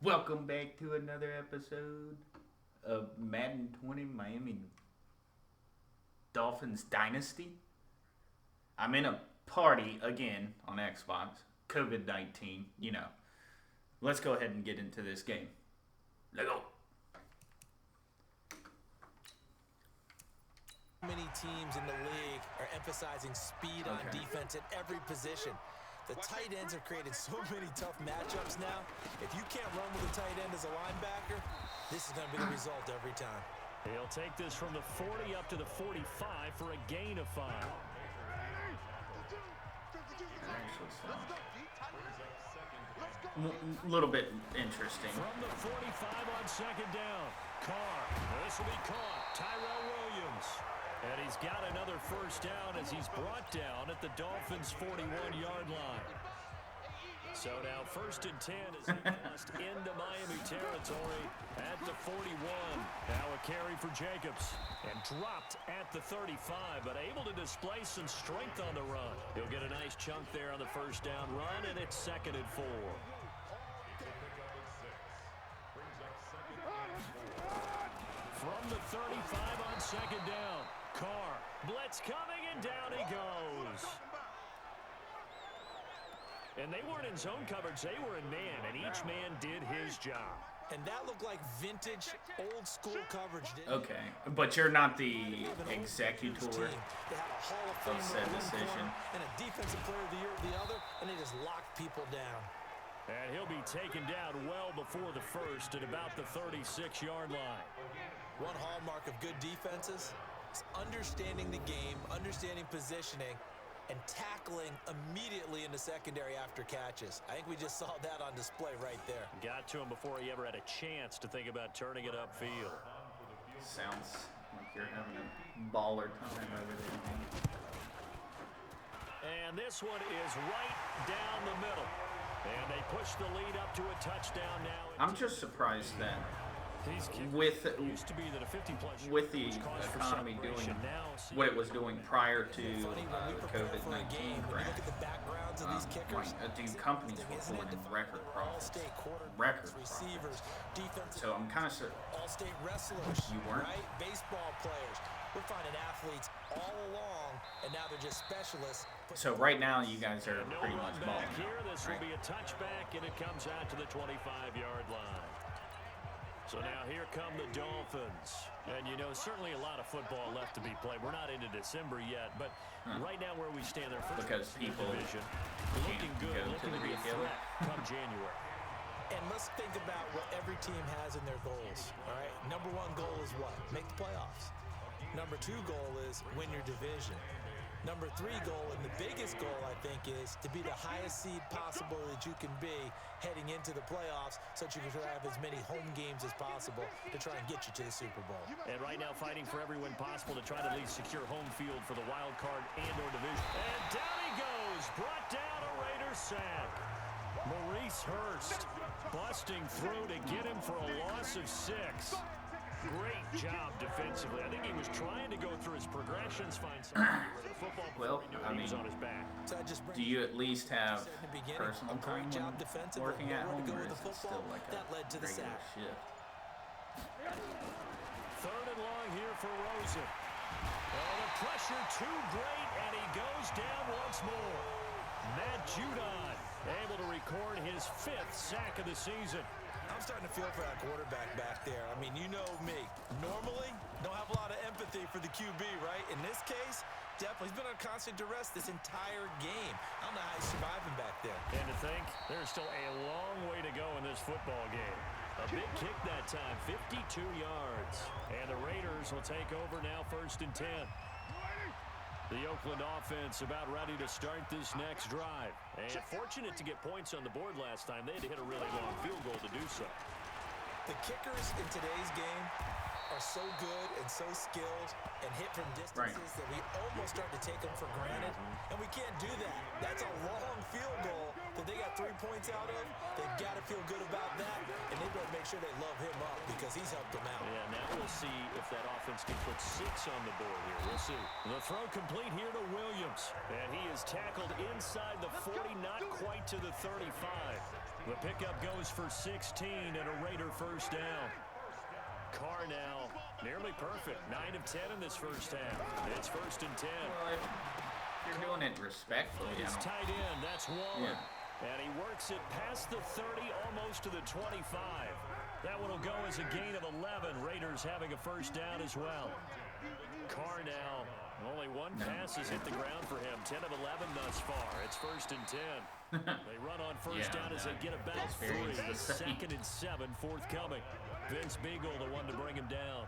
Welcome back to another episode of Madden 20 Miami Dolphins Dynasty. I'm in a party again on Xbox. COVID-19, you know. Let's go ahead and get into this game. Let's go. Many teams in the league are emphasizing speed on defense at every position. The tight ends have created so many tough matchups now. If you can't run with a tight end as a linebacker, this is going to be the result every time. He'll take this from the 40 up to the 45 for a gain of 5. A little bit interesting. From the 45 on second down. Carr. This will be caught. Tyrell Williams. And he's got another first down as he's brought down at the Dolphins' 41-yard line. So now 1st and 10 as he crossed into Miami territory at the 41. Now a carry for Jacobs. And dropped at the 35, but able to display some strength on the run. He'll get a nice chunk there on the first down run, and it's 2nd and 4. From the 35 on second down. Carr, blitz coming, and down he goes. And they weren't in zone coverage, they were in man, and each man did his job. And that looked like vintage, old-school coverage, didn't it? Okay, but you're not the executor They had a Hall of of said Famer at one decision. corner and a Defensive Player of the Year at the other, and they just locked people down. And he'll be taken down well before the first at about the 36-yard line. One hallmark of good defenses is understanding the game, understanding positioning, and tackling immediately in the secondary after catches. I think we just saw that on display right there. Got to him before he ever had a chance to think about turning it upfield. Sounds like you're having a baller time over there, man. And this one is right down the middle. And they push the lead up to a touchdown now. I'm just surprised that with the economy doing what it was doing prior to COVID-19 crash, companies were pulling in record profits. So I'm kind of all-state wrestlers, you weren't? right? Baseball players. We're finding athletes all along, and now they're just specialists. So right now you guys are pretty much balling here. out, This right? will be a touchback, and it comes out to the 25-yard line. So now here come the Dolphins. And, you know, certainly a lot of football left to be played. We're not into December yet, but right now where we stand there, first because people division, looking can't good, go to looking the to be a retailer. threat come January. And let's think about what every team has in their goals, all right? Number one goal is what? Make the playoffs. Number two goal is win your division. Number three goal, and the biggest goal, I think, is to be the highest seed possible that you can be heading into the playoffs so that you can have as many home games as possible to try and get you to the Super Bowl. And right now fighting for every win possible to try to at least secure home field for the wild card and or division. And down he goes, brought down a Raiders sack. Maurice Hurst busting through to get him for a loss of 6. Great job defensively. I think he was trying to go through his progressions, find something where the football Well, I he was mean, on his back. So I just Do you at least have said in the beginning, personal a great time job when defensively, working at nowhere to home, go or with is the it still football. like a That led to the regular sack. shift? 3rd and long here for Rosen. Oh, the pressure too great, and he goes down once more. Matt Judon able to record his 5th sack of the season. I'm starting to feel for that quarterback back there. I mean, you know me. Normally, don't have a lot of empathy for the QB, right? In this case, definitely. He's been on constant duress this entire game. I don't know how he's surviving back there. And to think, there's still a long way to go in this football game. A big kick that time, 52 yards. And the Raiders will take over now 1st and 10. The Oakland offense about ready to start this next drive. And fortunate to get points on the board last time. They had to hit a really long field goal to do so. The kickers in today's game are so good and so skilled and hit from distances that we almost start to take them for granted. And we can't do that. That's a long field goal that they got 3 points out of. They've got to feel good about that. And they better make sure they love him up because he's helped them out. Yeah, now we'll see if that offense can put 6 on the board here. We'll see. The throw complete here to Williams. And he is tackled inside the 40, not quite to the 35. The The pickup goes for 16 and a Raider first down. Carr now nearly perfect. 9 of 10 in this first half. It's 1st and 10. Well, if you're doing it respectfully, It's tight end. That's Waller. Yeah. And he works it past the 30, almost to the 25. That one will go as a gain of 11. Raiders having a first down as well. Carr now, only one pass has hit the ground for him. 10 of 11 thus far. It's 1st and 10. They run on first down as they get about 3. 2nd and 7 forthcoming. Vince Beagle, the one to bring him down.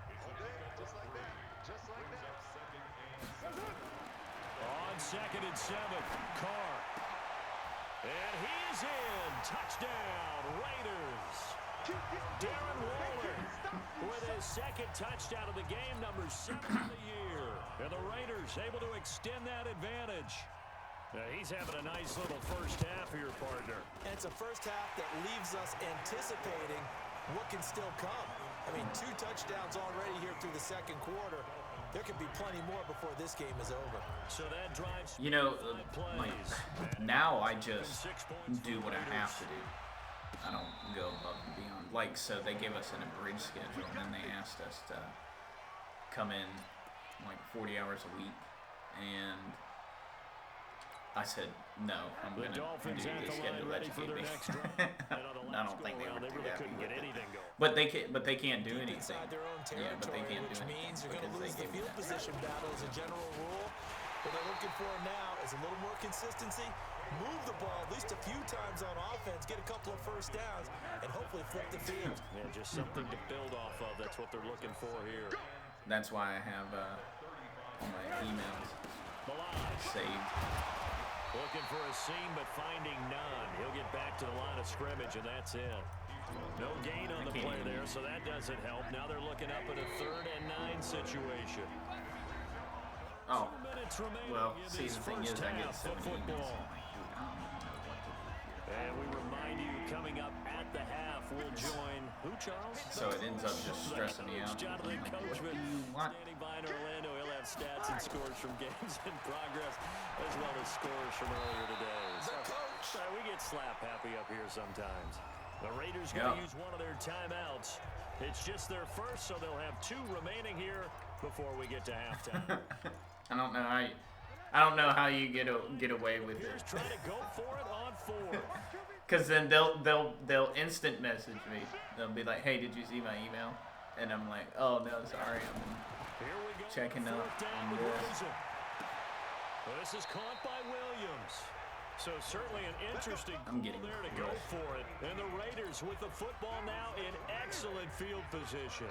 On 2nd and 7, Carr. And he's in. Touchdown, Raiders. Darren Waller with his 2nd touchdown of the game, number 7 of the year. And the Raiders able to extend that advantage. Now he's having a nice little first half here, partner. And it's a first half that leaves us anticipating what can still come. I mean, 2 touchdowns already here through the 2nd quarter. There could be plenty more before this game is over. So that drives. You know, like, now I just do what I have to do. I don't go above and beyond. Like, so they gave us an abridged schedule, and then they asked us to come in like 40 hours a week, and I said, no, I'm going to do the schedule that you gave me. I don't think they were too happy with it. But they can't do anything. Yeah, but they can't do anything. Means you're going to lose the field position battle as a general rule. What they're looking for now is a little more consistency. Move the ball at least a few times on offense, get a couple of first downs, and hopefully flip the field. Yeah, just something to build off of. That's what they're looking for here. That's why I have all my emails saved. Looking for a seam, but finding none. He'll get back to the line of scrimmage, and that's it. No gain on the play there, so that doesn't help. Now they're looking up at a 3rd and 9 situation. Oh, 2 minutes remaining well, in see, this the thing is, first I get half so of many emails. football. And we remind you, coming up at the half, we'll join who, Charles? So it ends up just stressing me out. Jonathan Like, Coachman, what? standing by in Orlando. He'll have stats and scores from games in progress, as well as scores from earlier today. So we get slap happy up here sometimes. The Raiders going to use one of their timeouts. It's just their first, so they'll have 2 remaining here before we get to halftime. I don't know how you get away with Here's it. trying to go for it on 4. Because then they'll instant message me. They'll be like, "Hey, did you see my email?" And I'm like, "Oh no, sorry, Here we go. checking up 4th down on with this." Rosen. Well, this is caught by Williams. So certainly an interesting I'm getting there to go for it. And the Raiders with the football now in excellent field position.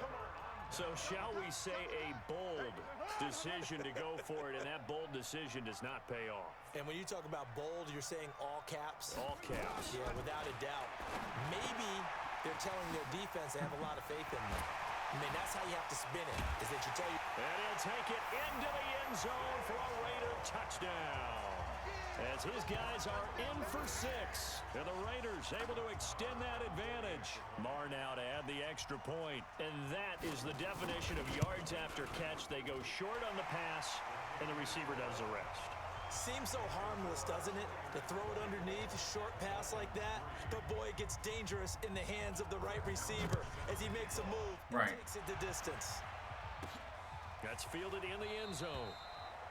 So shall we say a bold decision to go for it, and that bold decision does not pay off. And when you talk about bold, you're saying all caps? All caps. Yeah, without a doubt. Maybe they're telling their defense they have a lot of faith in them. I mean, that's how you have to spin it, is that you tell you. And he'll take it into the end zone for a Raider touchdown. As his guys are in for 6. And the Raiders able to extend that advantage. Marr now to add the extra point. And that is the definition of yards after catch. They go short on the pass, and the receiver does the rest. Seems so harmless, doesn't it? To throw it underneath, a short pass like that. But boy, it gets dangerous in the hands of the right receiver as he makes a move and takes it the distance. That's fielded in the end zone.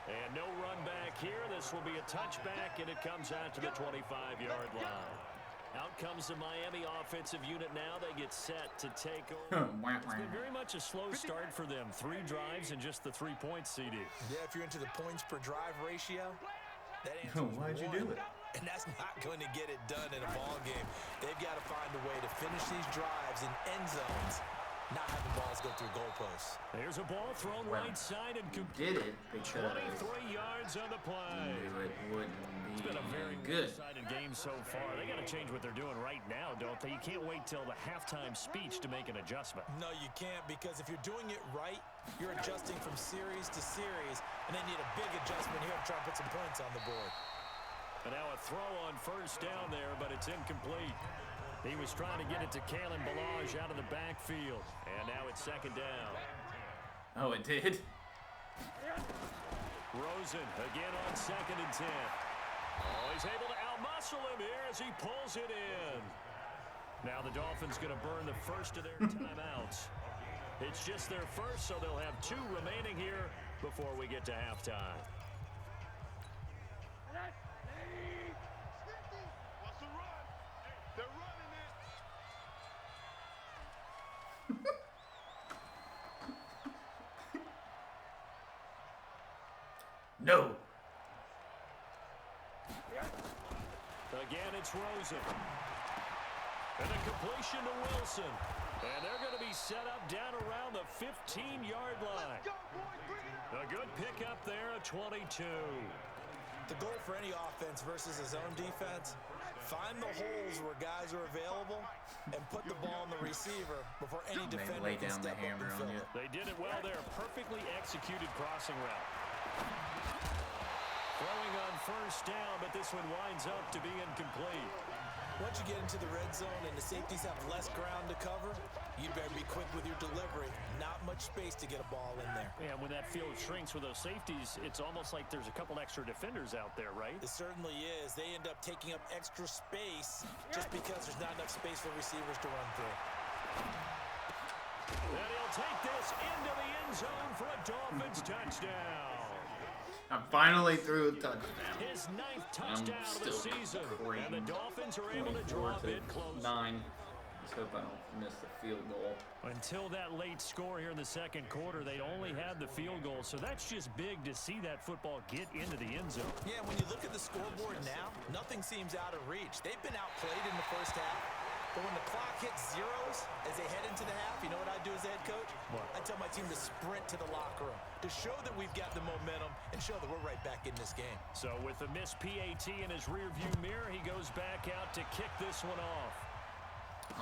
And no run back here. This will be a touchback, and it comes out to the 25-yard line. Out comes the Miami offensive unit now. They get set to take over. It's been very much a slow start for them. 3 drives and just the 3 points, CD. Yeah, if you're into the points per drive ratio, that answer is Why'd you do it? And that's not going to get it done in a ball game. They've got to find a way to finish these drives in end zones, not having balls go through goalposts. There's a ball thrown right side and did it because 23 yards on the play. it wouldn't It's been a very good. one-sided game so far. They got to change what they're doing right now, don't they? You can't wait till the halftime speech to make an adjustment. No, you can't, because if you're doing it right, you're adjusting from series to series, and they need a big adjustment here to try and put some points on the board. And now a throw on first down there, but it's incomplete. He was trying to get it to Kalen Ballage out of the backfield. And now it's 2nd down. Oh, it did? Rosen again on 2nd and 10. Oh, he's able to out-muscle him here as he pulls it in. Now the Dolphins going to burn the first of their timeouts. It's just their first, so they'll have 2 remaining here before we get to halftime. No. Again, it's Rosen. And a completion to Wilson. And they're going to be set up down around the 15-yard line. A good pickup there, a 22. The goal for any offense versus a zone defense, find the holes where guys are available and put the ball in the receiver before any defender lay can down the step up hammer and on fill you. it. They did it well there. Perfectly executed crossing route. Throwing on first down, but this one winds up to be incomplete. Once you get into the red zone and the safeties have less ground to cover, you better be quick with your delivery. Not much space to get a ball in there. And when that field shrinks with those safeties, it's almost like there's a couple extra defenders out there, right? It certainly is. They end up taking up extra space just because there's not enough space for receivers to run through. And he'll take this into the end zone for a Dolphins touchdown. I'm finally through a touchdown. His 9th touchdown of the season. And the Dolphins are able to drop it close. 9. Let's hope I don't miss the field goal. Until that late score here in the second quarter, they only had the field goal. So that's just big to see that football get into the end zone. Yeah, when you look at the scoreboard now, nothing seems out of reach. They've been outplayed in the first half. But when the clock hits zeros as they head into the half, you know what I do as the head coach? What? I tell my team to sprint to the locker room to show that we've got the momentum and show that we're right back in this game. So with the missed PAT in his rearview mirror, he goes back out to kick this one off.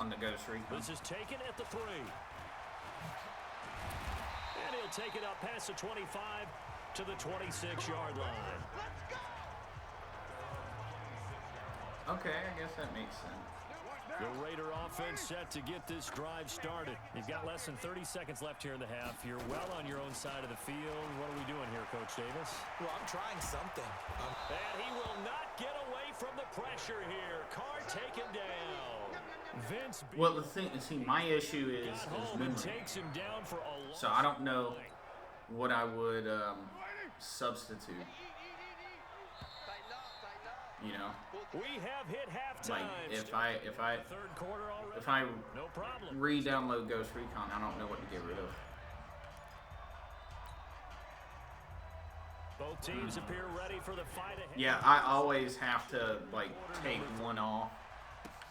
On the ghost recon. This is taken at the 3. And he'll take it up past the 25 to the 26-yard line. Okay, I guess that makes sense. The Raider offense set to get this drive started. You've got less than 30 seconds left here in the half. You're well on your own side of the field. What are we doing here, Coach Davis? Well, I'm trying something. And he will not get away from the pressure here. Carr taken down. Vince. Well, the thing, see, my issue is memory. Takes him down for a So I don't know what I would substitute. You know, we have hit halftime. like if I Third quarter already. No problem. re-download Ghost Recon, I don't know what to get rid of. Both teams appear ready for the fight ahead. Yeah, I always have to like take one off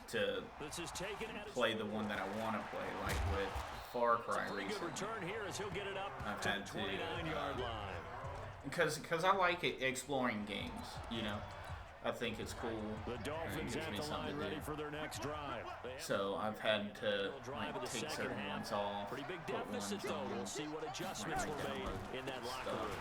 to play the one that I want to play, like with Far Cry Pretty good recently. return here as he'll get it up I've to had the to, 29-yard line. Because I like exploring games, you know. I think it's cool. The Dolphins gives at me the something line to ready do. for their next drive. So I've had to like take certain ones off. Pretty big put deficit ones though. on, We'll see what adjustments were made in that locker room.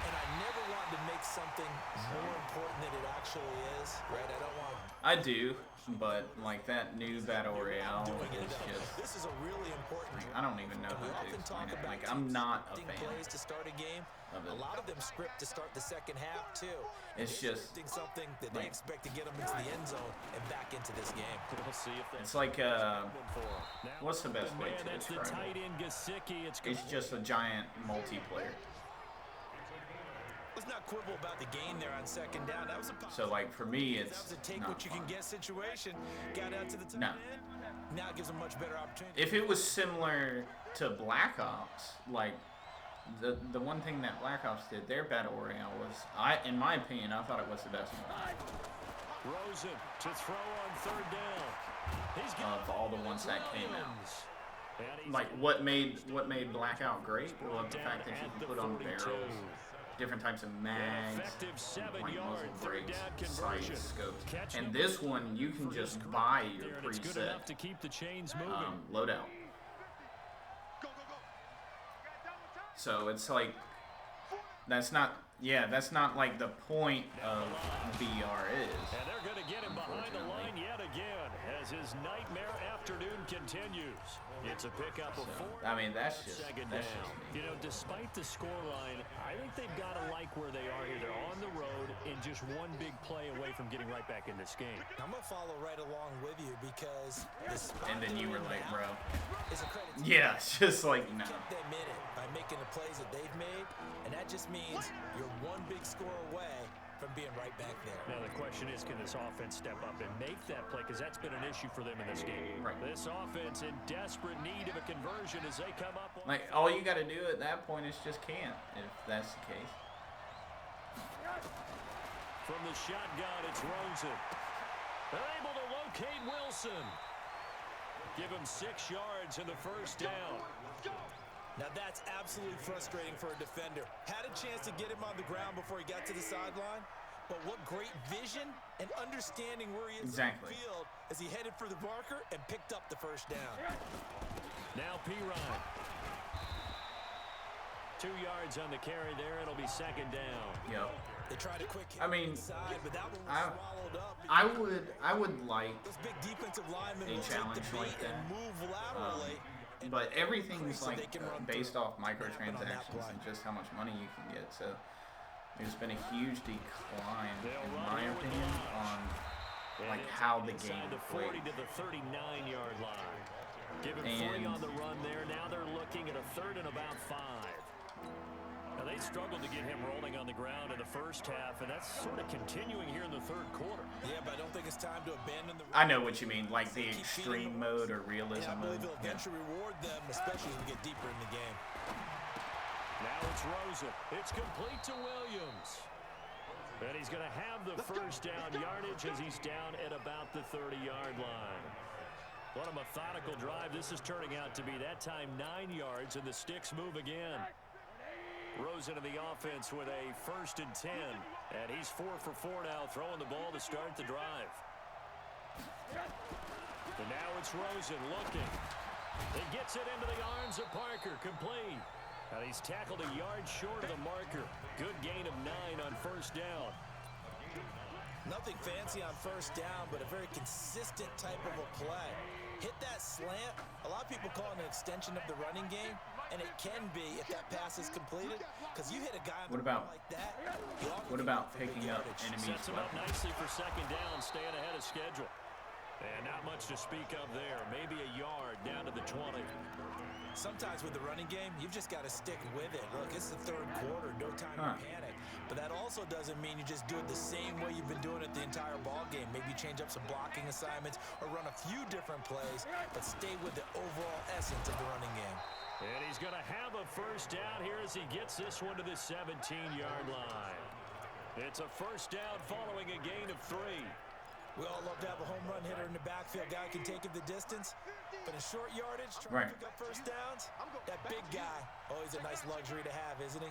And I never want to make something more important than it actually is, right? I don't want. I do, but like that new Battle Royale is just. This is a really important. I don't even know We how to often talk explain it. about Like I'm not a scripting fan. plays to start a game. of it. A lot of them script to start the second half too. It's They're just scripting something that they like- expect to get them into the end zone and back into this game. We'll see if It's like what's the best way to that's the describe tight it? end Gesicki. It's just a giant multiplayer. Let's not quibble about the gain there on second down. That was a So like for me, that it's was a take not what you fun. can get situation. Got out to the top No. end. Now it gives them much better opportunity. If it was similar to Black Ops, like the one thing that Black Ops did, their Battle Royale was, in my opinion, I thought it was the best one Rosen to throw on third down. He's got of all the ones that came out. Williams. And he's Like what made Blackout great was the fact that you can put on barrels, different types of mags, effective 7-yard like muzzle third brakes, down conversion. sights, scopes. Catch And him this one, you can for his just career buy right your there, and it's good preset enough to keep the chains moving. loadout. So it's like, that's not Yeah, that's not like the point of VR is. And they're going to get him behind the line yet again as his nightmare afternoon continues. It's a pickup of 4. I mean, that's just second me. You know, despite the scoreline, I think they've got to like where they are here. They're on the road and just one big play away from getting right back in this game. I'm going to follow right along with you because and then you were like, bro. Is a credit to yeah, it's just like, no. kept them in it by making the plays that they've made, and that just means you're one big score away from being right back there. Now the question is, can this offense step up and make that play? Because that's been an issue for them in this game. Right. This offense in desperate need of a conversion as they come up. Like, all you got to do at that point is just can't, if that's the case. From the shotgun, it's Rosen. They're able to locate Wilson. Give him 6 yards in the first down. Now that's absolutely frustrating for a defender. Had a chance to get him on the ground before he got to the sideline, but what great vision and understanding where he is on the field as he headed for the marker and picked up the first down. Now P-Ryan. 2 yards on the carry there. It'll be second down. Yep. They tried a quick hit inside, but that one was swallowed up. I would like those big defensive linemen a challenge like that. And move laterally. But everything's like based off microtransactions and just how much money you can get. So there's been a huge decline, in my opinion, on like how the game plays. 40 to the 39-yard line. Give him 3 on the run there. Now they're looking at a 3rd and about 5. Now they struggled to get him rolling on the ground in the first half, and that's sort of continuing here in the 3rd quarter. Yeah, but I don't think it's time to abandon the... I know what you mean, like the extreme mode or realism I believe mode. it'll eventually reward them, especially as we get deeper in the game. Now it's Rosen. It's complete to Williams. And he's going to have the first down yardage as he's down at about the 30-yard line. What a methodical drive. This is turning out to be that time 9 yards, and the sticks move again. Rosen in the offense with a 1st and 10. And he's 4 for 4 now, throwing the ball to start the drive. And now it's Rosen looking. He gets it into the arms of Parker, complete. And he's tackled a yard short of the marker. Good gain of 9 on first down. Nothing fancy on first down, but a very consistent type of a play. Hit that slant. A lot of people call it an extension of the running game, and it can be if that pass is completed, because you hit a guy on the ground like that. What about picking up enemies? Sets him up nicely for second down, staying ahead of schedule. And not much to speak of there. Maybe a yard down to the 20. Sometimes with the running game, you've just got to stick with it. Look, it's the 3rd quarter, no time to panic. But that also doesn't mean you just do it the same way you've been doing it the entire ball game. Maybe change up some blocking assignments or run a few different plays, but stay with the overall essence of the running game. And he's going to have a first down here as he gets this one to the 17-yard line. It's a first down following a gain of 3. We all love to have a home run hitter in the backfield. Guy can take it the distance. But in short yardage, trying to pick up first downs, that big guy, always a nice luxury to have, isn't he?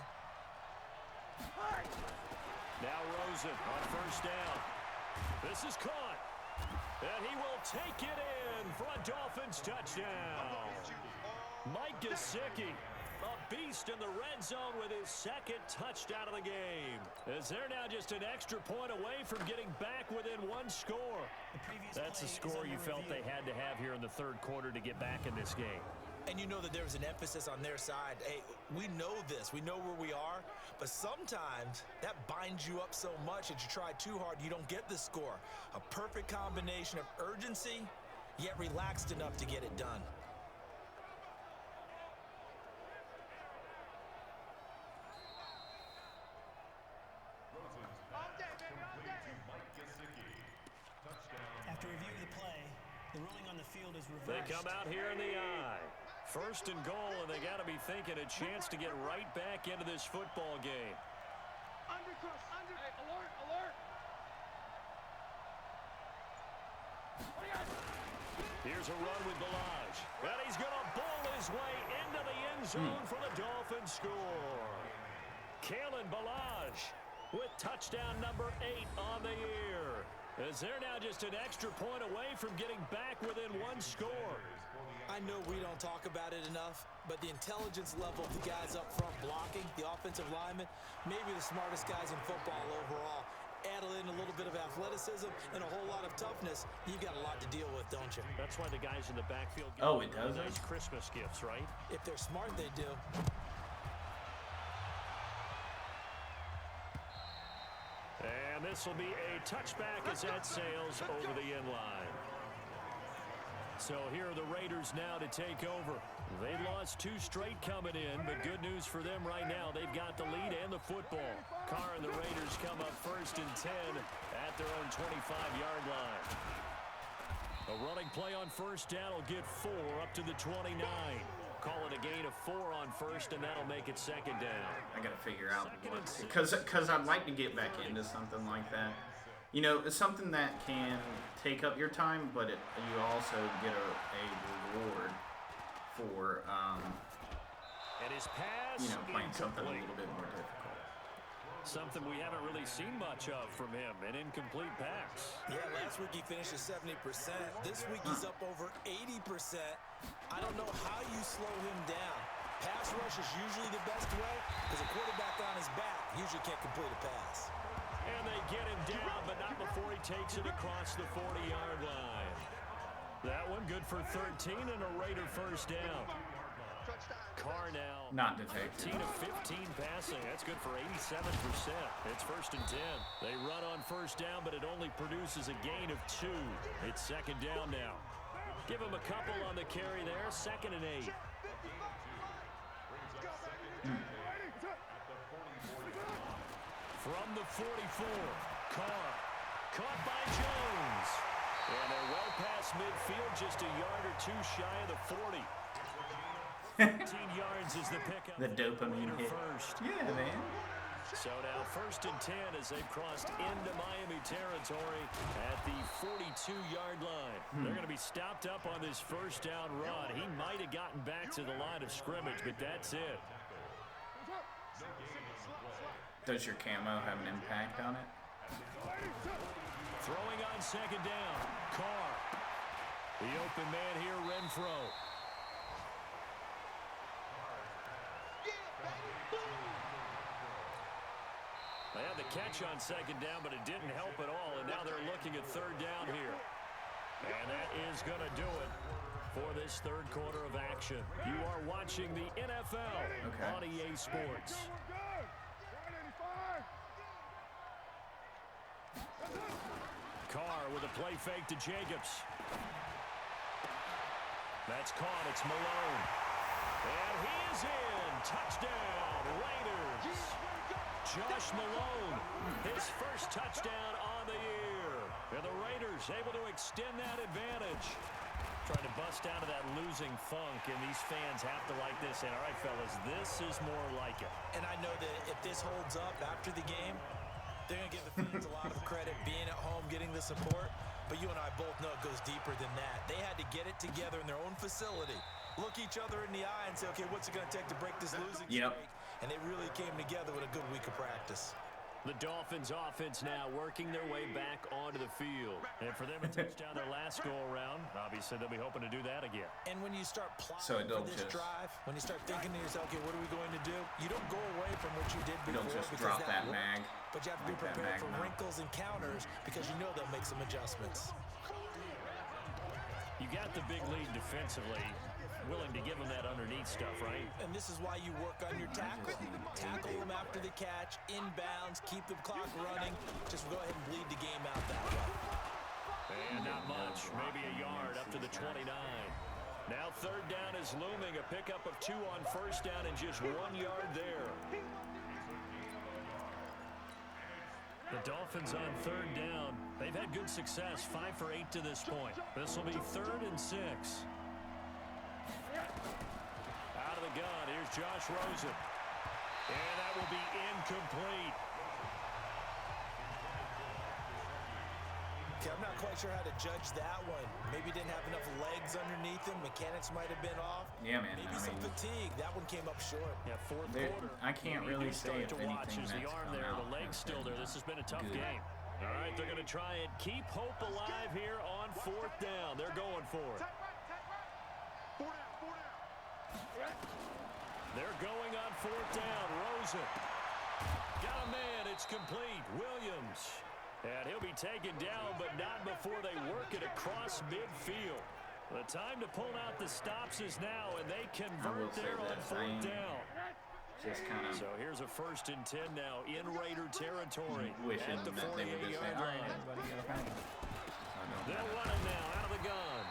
Now Rosen on first down. This is caught. And he will take it in for a Dolphins touchdown. Mike Gesicki, a beast in the red zone with his 2nd touchdown of the game. As they're now just an extra point away from getting back within 1 score. That's the score you felt they had to have here in the 3rd quarter to get back in this game. And you know that there was an emphasis on their side. Hey, we know this. We know where we are. But sometimes that binds you up so much that you try too hard, you don't get the score. A perfect combination of urgency, yet relaxed enough to get it done. After review of the play, the ruling on the field is reversed. They come out here in the eye. 1st and goal, and they got to be thinking a chance to get right back into this football game. Here's a run with Balaj. And he's going to bowl his way into the end zone for the Dolphins score. Kalen Balaj with touchdown number 8 on the year. As they're now just an extra point away from getting back within 1 score. I know we don't talk about it enough, but the intelligence level of the guys up front blocking, the offensive linemen, maybe the smartest guys in football overall. Add in a little bit of athleticism and a whole lot of toughness, you've got a lot to deal with, don't you? That's why the guys in the backfield get Oh, it does? nice Christmas gifts, right? If they're smart, they do. And this will be a touchback as that sails over the end line. So here are the Raiders now to take over. They lost 2 straight coming in, but good news for them right now. They've got the lead and the football. Carr and the Raiders come up 1st and 10 at their own 25-yard line. A running play on 1st down will get 4 up to the 29. Call it a gain of 4 on 1st, and that'll make it 2nd down. I got to figure out what, because I'd like to get back into something like that. You know, it's something that can take up your time, but you also get a reward for, and his pass, you know, playing something a little bit more difficult. Something we haven't really seen much of from him, an incomplete pass. Yeah, last week he finished at 70%. This week he's up over 80%. I don't know how you slow him down. Pass rush is usually the best way because a quarterback on his back usually can't complete a pass. And they get him down, but not before he takes it across the 40-yard line. That one good for 13 and a Raider 1st down. Carr now Not detected. 13 of 15 passing. That's good for 87%. It's 1st and 10. They run on 1st down, but it only produces a gain of 2. It's 2nd down now. Give him a couple on the carry there. 2nd and 8. From the 44, Carr caught by Jones. And they're well past midfield, just a yard or 2 shy of the 40. 15 yards is the pickup. The dopamine hit. First. Yeah, man. So now 1st and 10 as they've crossed into Miami territory at the 42-yard line. They're going to be stopped up on this 1st down run. He might have gotten back to the line of scrimmage, but that's it. Does your camo have an impact on it? Throwing on 2nd down, Carr. The open man here, Renfro. They had the catch on 2nd down, but it didn't help at all, and now they're looking at 3rd down here. And that is going to do it for this 3rd quarter of action. You are watching the NFL on EA Sports. Carr with a play fake to Jacobs. That's caught. It's Malone. And he is in. Touchdown, Raiders. Josh Malone, his 1st touchdown on the year. And the Raiders able to extend that advantage. Trying to bust out of that losing funk, and these fans have to like this. And all right, fellas, this is more like it. And I know that if this holds up after the game, they're going to give the fans a lot of credit being at home, getting the support. But you and I both know it goes deeper than that. They had to get it together in their own facility, look each other in the eye and say, okay, what's it going to take to break this losing streak? And they really came together with a good week of practice. The Dolphins offense now working their way back onto the field. And for them, a touchdown their last go-around. Obviously, they'll be hoping to do that again. And when you start plotting for this drive, when you start thinking to yourself, okay, what are we going to do? You don't go away from what you did before. You don't just drop that mag. But you have to be prepared for wrinkles and counters because you know they'll make some adjustments. You got the big lead defensively. Willing to give them that underneath stuff, right? And this is why you work on your tackle. Tackle them after the catch, inbounds, keep the clock running. Just go ahead and bleed the game out that way. And not much, maybe a yard up to the 29. Now 3rd down is looming, a pickup of 2 on 1st down and just 1 yard there. The Dolphins on 3rd down. They've had good success, 5 for 8 to this point. This will be 3rd and 6. Out of the gun, here's Josh Rosen. And that will be incomplete. Okay, I'm not quite sure how to judge that one. Maybe didn't have enough legs underneath him. Mechanics might have been off. Yeah, man. Maybe some fatigue. That one came up short. Yeah, 4th quarter. I can't really say if anything that's the arm there, the leg's still there. This has been a tough game. All right, they're going to try and keep hope alive here on 4th down. They're going for it. They're going on 4th down. Rosen. Got a man. It's complete. Williams. And he'll be taken down, but not before they work it across midfield. The time to pull out the stops is now, and they convert there on 4th down. Just kind of. So here's a 1st and 10 now in Raider territory Wishing at the that they would just say, 48-yard all right, line. everybody get a penalty. They'll run it now out of the gun.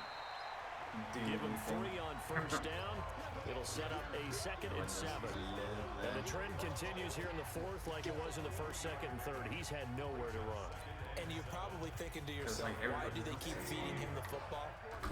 Give them 3 on 1st down. It'll set up a 2nd and 7. And the trend continues here in the 4th like it was in the 1st, 2nd, and 3rd. He's had nowhere to run. And you're probably thinking to yourself, like why do they keep feeding him the football?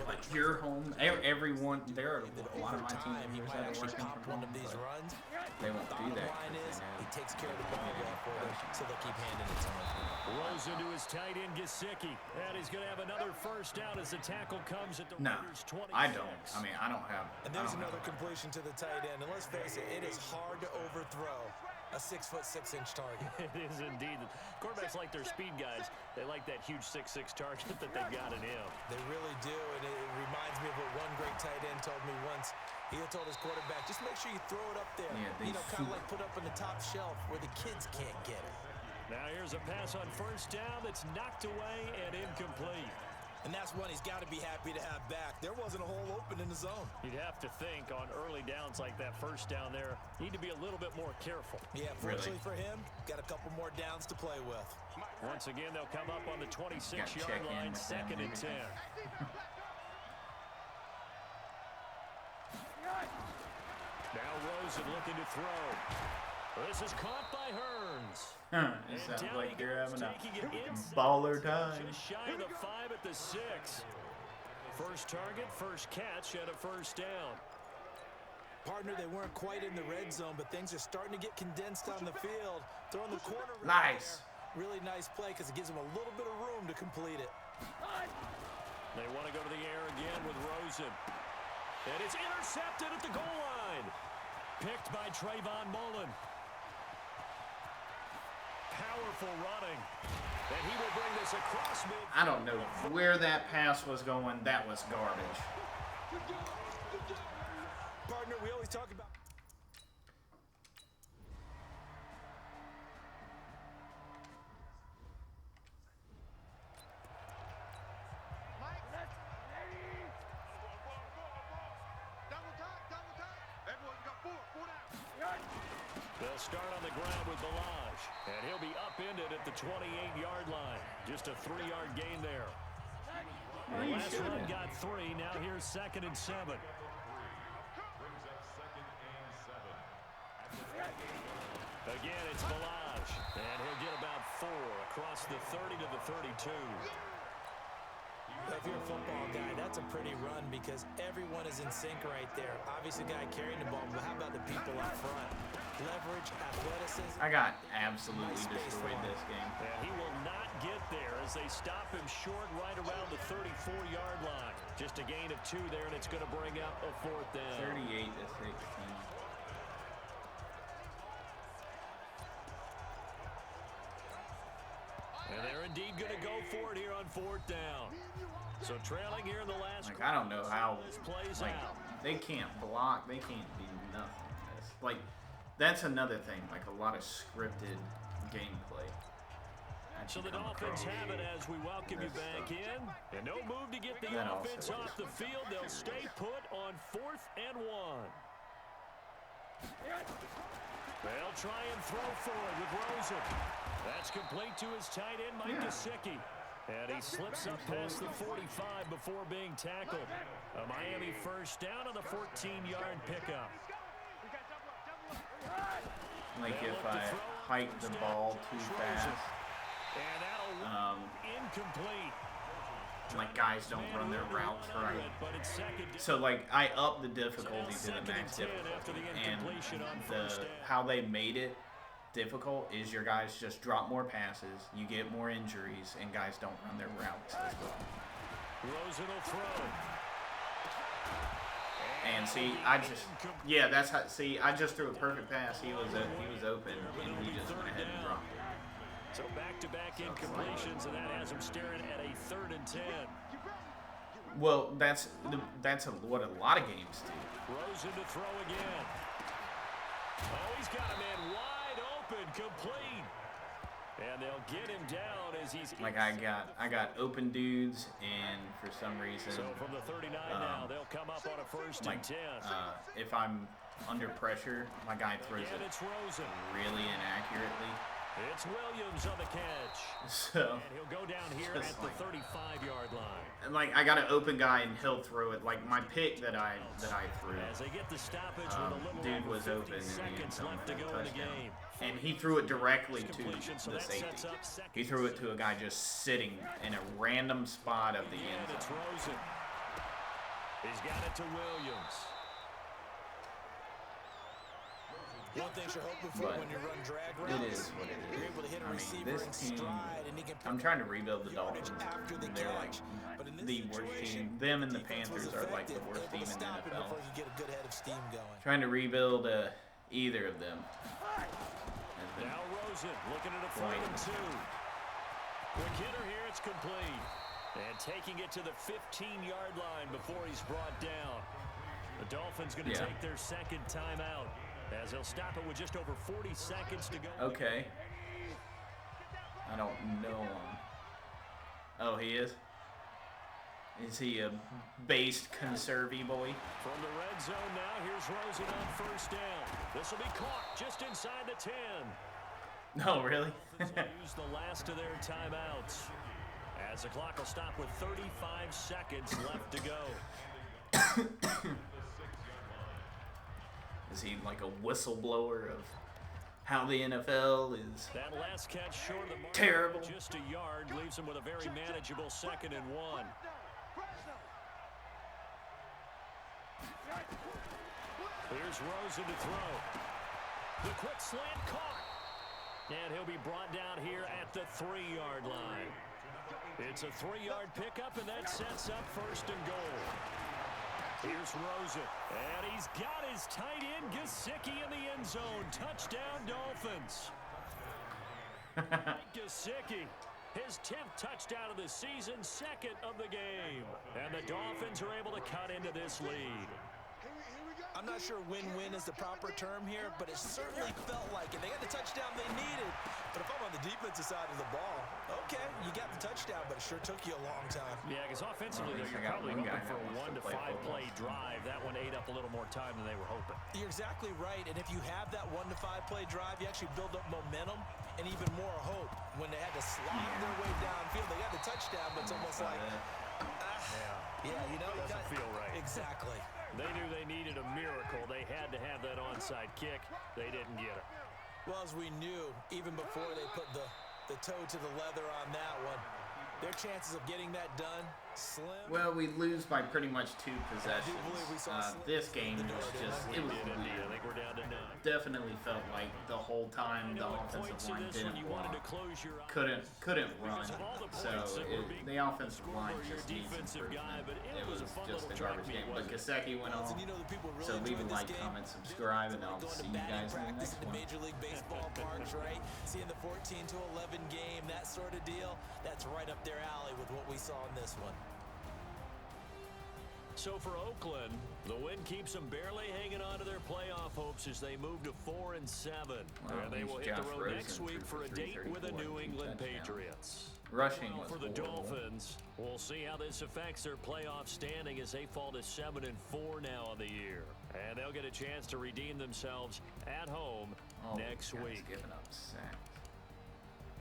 Like your home, everyone, there are a lot of my team He members might that are actually working pop from one home, of these but runs. they won't do Bottom that. line is, he takes care of the Yeah. ball well for them, so they'll keep handing it to him. Rose into his tight end, Gesicki. And he's going to have another 1st down as the tackle comes at the No, Raiders' 26. I don't. I mean, I don't have. And there's another completion to the tight end. And let's face it, it is hard to overthrow a 6'6" target. It is indeed. Quarterbacks like their speed guys. They like that huge 6'6" target that they've got in him. They really do, and it reminds me of what one great tight end told me once. He had told his quarterback, just make sure you throw it up there. Yeah, kind of like put up on the top shelf where the kids can't get it. Now here's a pass on 1st down that's knocked away and incomplete. And that's one he's got to be happy to have back. There wasn't a hole open in the zone. You'd have to think on early downs like that 1st down there, need to be a little bit more careful. Yeah, fortunately for him, got a couple more downs to play with. Once again, they'll come up on the 26-yard line, 2nd and 10. Now Rosen looking to throw. This is caught by Hearns. It sounds like you're having a taking it inside, baller time. just shy of the 5 at the 6. First target, first catch at a 1st down. Partner, they weren't quite in the red zone, but things are starting to get condensed on the field. Throwing the corner. Nice. Really nice play because it gives them a little bit of room to complete it. They want to go to the air again with Rosen. And it's intercepted at the goal line. Picked by Trayvon Mullen. Powerful running. And he will bring this across mid. I don't know where that pass was going. That was garbage. Partner, we always talk about. They'll start on the ground with Balaj. And he'll be upended at the 28-yard line. Just a 3-yard gain there. The last run got 3. Now here's 2nd and 7. Again, it's Balaj. And he'll get about 4 across the 30 to the 32. If you're a football guy, that's a pretty run because everyone is in sync right there. Obviously, the guy carrying the ball, but how about the people up front? Leverage, athleticism. I got absolutely destroyed this game. And he will not get there as they stop him short right around the 34-yard line. Just a gain of 2 there, and it's going to bring up a 4th down. 38 to 16. And they're indeed going to go for it here on 4th down. So trailing here in the last Like, I don't know how. plays Like, out. they can't block. They can't do nothing. Like, that's another thing. Like, a lot of scripted gameplay. that So you the come Dolphins across. have it as we welcome you back in. And no move to get the That also offense off the field. They'll stay put on 4th and 1. They'll try and throw for it with Rosen. That's complete to his tight end, Mike Gesicki. And he slips up past the 45 before being tackled. A Miami 1st down on the 14-yard pickup. Like if I hike the ball too fast, And that'll incomplete. like guys don't run their routes right. So like I up the difficulty to the max difficulty, and how they made it difficult is your guys just drop more passes, you get more injuries, and guys don't run their routes as well. Rosen will throw. And see, that's how. See, I just threw a perfect pass. He was open, and he just went ahead and dropped it. So back-to-back incompletions, and that has him staring at a 3rd and 10. Well, that's what a lot of games do. Rosen to throw again. Oh, he's got a man wide open, complete. And they'll get him down as he's... Like I got open dudes, and for some reason... So from the 39 now, they'll come up on a first and 10. If I'm under pressure, my guy throws Again, it's Rosen. really inaccurately. It's Williams on the catch. So, and he'll go down here at the 35-yard line. And like I got an open guy and he'll throw it. Like my pick that I threw. As they get the stoppage with a little dude over was 50 open seconds left to go in the game. And he threw it directly to So the that safety. sets up second. He threw it to a guy just sitting in a random spot of the end And it's zone. Rosen. He's got it to Williams. One thing you're hoping for But when you run drag it routes, is what it is. you're able to hit a I mean, receiver this in team. stride, and he can I'm trying to rebuild the yardage Dolphins. after the They're like catch. But in this the worst situation, team. Them and the defense was Panthers are like the effective, worst able team to in the stop him NFL. before he get a good head of steam going. Trying to rebuild either of them. has been Now Rosen looking at a 3 and 2. Quick hitter here, it's complete. And taking it to the 15-yard line before he's brought down. The Dolphins going to take their second timeout as they'll stop it with just over 40 seconds to go. Okay. I don't know him. Oh, he is? Is he a based conservy boy? From the red zone now, here's Rosen on first down. This will be caught just inside the 10. No, really? Dolphins will use the last of their timeouts as the clock will stop with 35 seconds left to go. Is he like a whistleblower of how the NFL is? That last catch short of the mark, terrible. just a yard, leaves him with a very manageable 2nd and 1. Here's Rosen to throw. The quick slant caught. And he'll be brought down here at the 3-yard line. It's a 3-yard pickup, and that sets up 1st and goal. Here's Rosen, and he's got his tight end Gesicki in the end zone. Touchdown, Dolphins. Gesicki, his 10th touchdown of the season, 2nd of the game. And the Dolphins are able to cut into this lead. I'm not sure win-win is the proper term here, but it certainly felt like it. They got the touchdown they needed. But if I'm on the defensive side of the ball, okay, you got the touchdown, but it sure took you a long time. Yeah, because offensively, Well, you're I got probably one guy hoping for that a wants 1 to to play 5 football. play drive. That one ate up a little more time than they were hoping. You're exactly right, and if you have that 1 to 5 play drive, you actually build up momentum and even more hope. When they had to slide their way downfield, they got the touchdown, but it's almost like, yeah, you know, Doesn't feel right. Exactly. They knew they needed a miracle. They had to have that onside kick. They didn't get it. Well, as we knew, even before they put the toe to the leather on that one, their chances of getting that done, slim. Well, we lose by pretty much 2 possessions. believe we saw This game was just, it was I weird. think we're down to 9. Definitely felt like the whole time the offensive line didn't block, couldn't run. So the offensive line just needs improvement. It was just a garbage game. But Gesicki went off. And you know the people really So leave a enjoyed this like, game. comment, subscribe, and I'll Going see to you batting guys in the practice next at the one. Major League Baseball parks, right? Seeing the 14 to 11 game, that sort of deal, that's right up their alley with what we saw in this one. So for Oakland, the win keeps them barely hanging on to their playoff hopes as they move to 4 and 7. Well, and they will hit Josh the road Rosen next threw week for a date with the 334 New and England touchdown. Patriots. Rushing Well, was for the horrible. Dolphins, we'll see how this affects their playoff standing as they fall to 7 and 4 now on the year. And they'll get a chance to redeem themselves at home next guy's week. Giving up sacks.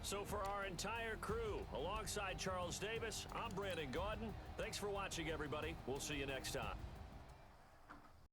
So for our entire crew, alongside Charles Davis, I'm Brandon Gaudin. Thanks for watching, everybody. We'll see you next time.